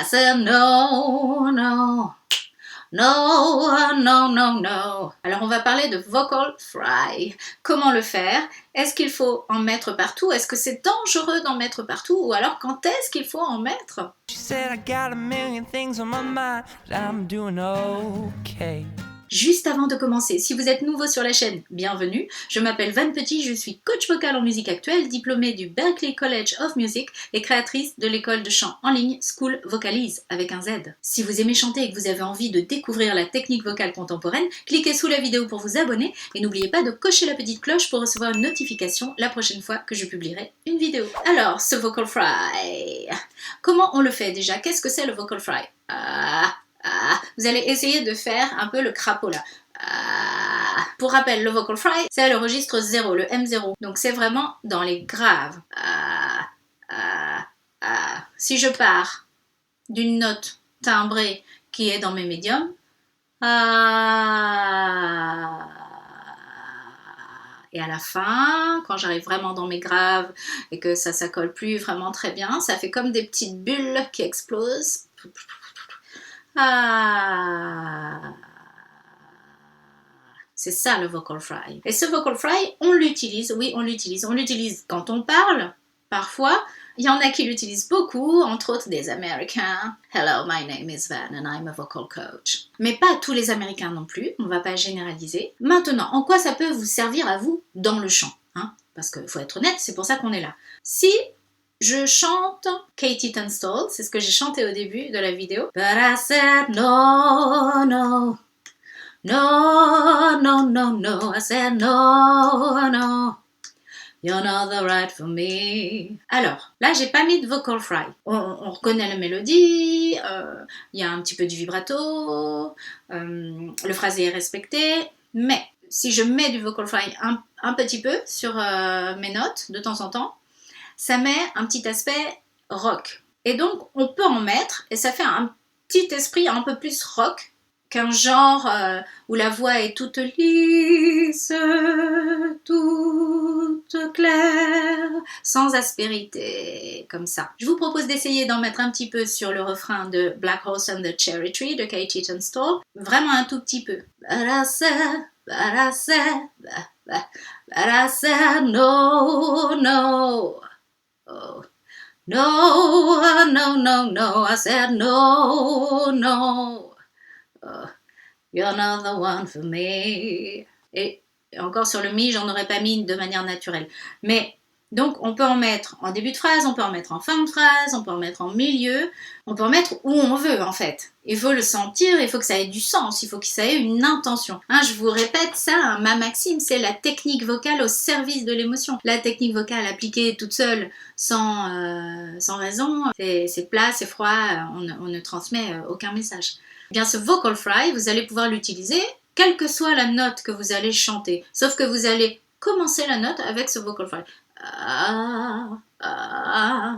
I said no, no, no, no, no, no. Alors on va parler de vocal fry. Comment le faire? Est-ce qu'il faut en mettre partout? Est-ce que c'est dangereux d'en mettre partout? Ou alors quand est-ce qu'il faut en mettre? She said I got a million things on my mind, but I'm doing okay. Juste avant de commencer, si vous êtes nouveau sur la chaîne, bienvenue. Je m'appelle Van Petit, je suis coach vocal en musique actuelle, diplômée du Berklee College of Music et créatrice de l'école de chant en ligne School Vocalize avec un Z. Si vous aimez chanter et que vous avez envie de découvrir la technique vocale contemporaine, cliquez sous la vidéo pour vous abonner et n'oubliez pas de cocher la petite cloche pour recevoir une notification la prochaine fois que je publierai une vidéo. Alors, ce vocal fry, comment on le fait déjà? Qu'est-ce que c'est le vocal fry? Vous allez essayer de faire un peu le crapaud là. Pour rappel, le vocal fry, c'est le registre 0, le M0. Donc c'est vraiment dans les graves. Si je pars d'une note timbrée qui est dans mes médiums, et à la fin, quand j'arrive vraiment dans mes graves et que ça colle plus vraiment très bien, ça fait comme des petites bulles qui explosent. C'est ça le vocal fry. Et ce vocal fry, on l'utilise, oui, on l'utilise. On l'utilise quand on parle, parfois. Il y en a qui l'utilisent beaucoup, entre autres des Américains. Hello, my name is Van and I'm a vocal coach. Mais pas tous les Américains non plus, on va pas généraliser. Maintenant, en quoi ça peut vous servir à vous dans le chant, hein? Parce qu'il faut être honnête, c'est pour ça qu'on est là. Si je chante Katie Tunstall, c'est ce que j'ai chanté au début de la vidéo. But I said no, no, no, no, no, no. I said no, no. You're not the right for me. Alors, là, j'ai pas mis de vocal fry. On reconnaît la mélodie, y a un petit peu du vibrato, le phrasé est respecté, mais si je mets du vocal fry un petit peu sur mes notes de temps en temps, ça met un petit aspect rock. Et donc, on peut en mettre, et ça fait un petit esprit un peu plus rock qu'un genre où la voix est toute lisse, toute claire, sans aspérité, comme ça. Je vous propose d'essayer d'en mettre un petit peu sur le refrain de Black Horse and the Cherry Tree de Katie Tunstall, vraiment un tout petit peu. But I said, no, no. Oh. No, no, no, no, I said no, no. Oh, you're not the one for me. Et encore sur le mi, j'en aurais pas mis de manière naturelle. Mais donc on peut en mettre en début de phrase, on peut en mettre en fin de phrase, on peut en mettre en milieu, on peut en mettre où on veut en fait. Il faut le sentir, il faut que ça ait du sens, il faut que ça ait une intention. Hein, je vous répète ça, hein, ma maxime, c'est la technique vocale au service de l'émotion. La technique vocale appliquée toute seule, sans raison, c'est plat, c'est froid, on ne transmet aucun message. Eh bien, ce vocal fry, vous allez pouvoir l'utiliser quelle que soit la note que vous allez chanter, sauf que vous allez commencer la note avec ce vocal fry.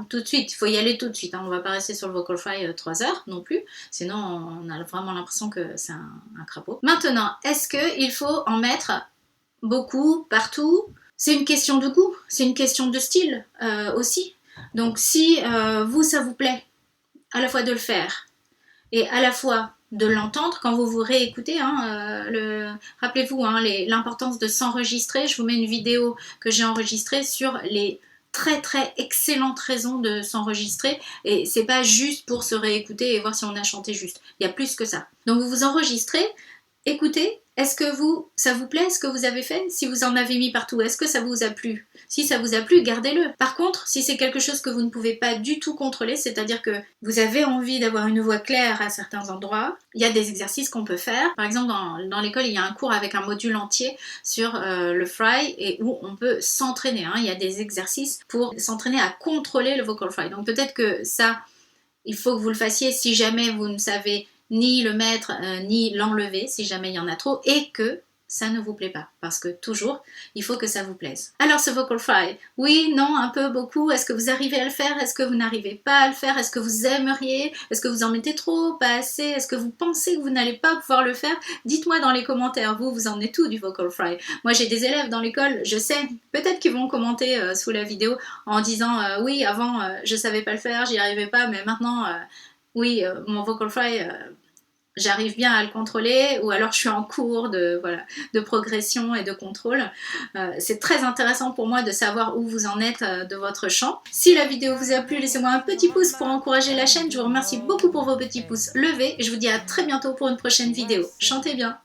Tout de suite, il faut y aller tout de suite, hein. On ne va pas rester sur le vocal fry 3 heures non plus, sinon on a vraiment l'impression que c'est un crapaud. Maintenant, est-ce qu'il faut en mettre beaucoup, partout? C'est une question de goût, c'est une question de style aussi. Donc si vous, ça vous plaît, à la fois de le faire et à la fois de l'entendre quand vous vous réécoutez, hein, rappelez-vous hein, l'importance de s'enregistrer. Je vous mets une vidéo que j'ai enregistrée sur les très très excellentes raisons de s'enregistrer, et c'est pas juste pour se réécouter et voir si on a chanté juste, il y a plus que ça. Donc vous vous enregistrez, écoutez, est-ce que ça vous plaît ce que vous avez fait? Si vous en avez mis partout, est-ce que ça vous a plu? Si ça vous a plu, gardez-le. Par contre, si c'est quelque chose que vous ne pouvez pas du tout contrôler, c'est-à-dire que vous avez envie d'avoir une voix claire à certains endroits, il y a des exercices qu'on peut faire. Par exemple, dans l'école, il y a un cours avec un module entier sur le fry et où on peut s'entraîner. Hein. Il y a des exercices pour s'entraîner à contrôler le vocal fry. Donc peut-être que ça, il faut que vous le fassiez si jamais vous ne savez ni le mettre, ni l'enlever, si jamais il y en a trop, et que ça ne vous plaît pas, parce que toujours, il faut que ça vous plaise. Alors ce vocal fry, oui, non, un peu, beaucoup, est-ce que vous arrivez à le faire? Est-ce que vous n'arrivez pas à le faire? Est-ce que vous aimeriez? Est-ce que vous en mettez trop, pas assez? Est-ce que vous pensez que vous n'allez pas pouvoir le faire? Dites-moi dans les commentaires, vous en êtes où du vocal fry? Moi j'ai des élèves dans l'école, je sais, peut-être qu'ils vont commenter sous la vidéo en disant oui, avant je savais pas le faire, j'y arrivais pas, mais maintenant oui, mon vocal fry, j'arrive bien à le contrôler, ou alors je suis en cours de, voilà, de progression et de contrôle. C'est très intéressant pour moi de savoir où vous en êtes de votre chant. Si la vidéo vous a plu, laissez-moi un petit pouce pour encourager la chaîne. Je vous remercie beaucoup pour vos petits pouces levés et je vous dis à très bientôt pour une prochaine vidéo. Chantez bien!